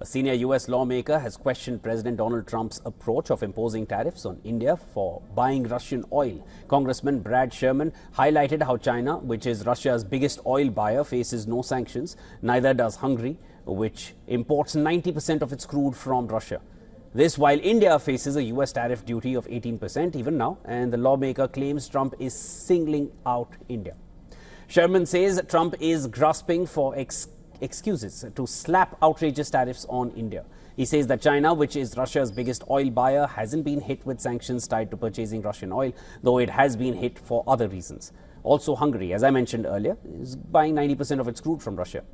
senior U.S. lawmaker has questioned President Donald Trump's approach of imposing tariffs on India for buying Russian oil. Congressman Brad Sherman highlighted how China, which is Russia's biggest oil buyer, faces no sanctions. Neither does Hungary, which imports 90% of its crude from Russia. This while India faces a U.S. tariff duty of 18% even now, and the lawmaker claims Trump is singling out India. Sherman says Trump is grasping for excuses to slap outrageous tariffs on India. He says that China, which is Russia's biggest oil buyer, hasn't been hit with sanctions tied to purchasing Russian oil, though it has been hit for other reasons. Also, Hungary, as I mentioned earlier, is buying 90% of its crude from Russia.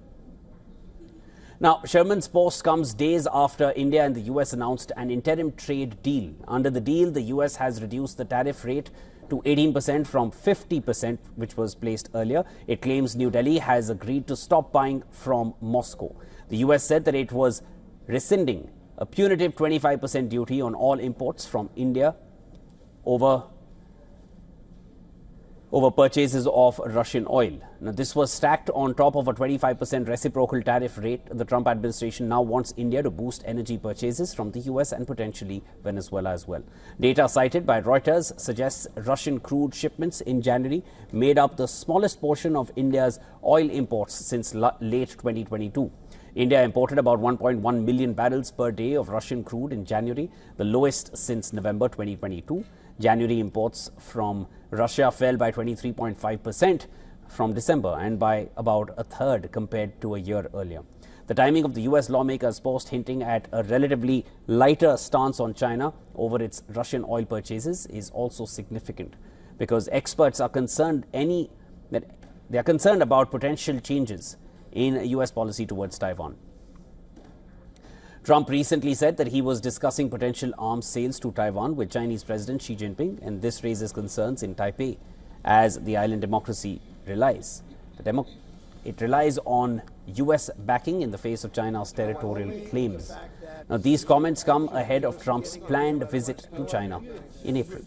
Now, Sherman's post comes days after India and the US announced an interim trade deal. Under the deal, the US has reduced the tariff rate to 18% from 50%, which was placed earlier. It claims New Delhi has agreed to stop buying from Moscow. The US said that it was rescinding a punitive 25% duty on all imports from India over purchases of Russian oil. Now, this was stacked on top of a 25% reciprocal tariff rate. The Trump administration now wants India to boost energy purchases from the US and potentially Venezuela as well. Data cited by Reuters suggests Russian crude shipments in January made up the smallest portion of India's oil imports since late 2022. India imported about 1.1 million barrels per day of Russian crude in January, the lowest since November 2022. January imports from Russia fell by 23.5% from December and by about a third compared to a year earlier. The timing of the US lawmaker's post hinting at a relatively lighter stance on China over its Russian oil purchases is also significant because experts are concerned about potential changes in US policy towards Taiwan. Trump recently said that he was discussing potential arms sales to Taiwan with Chinese President Xi Jinping, and this raises concerns in Taipei as the island democracy relies. It relies on US backing in the face of China's territorial claims. Now, these comments come ahead of Trump's planned visit to China in April.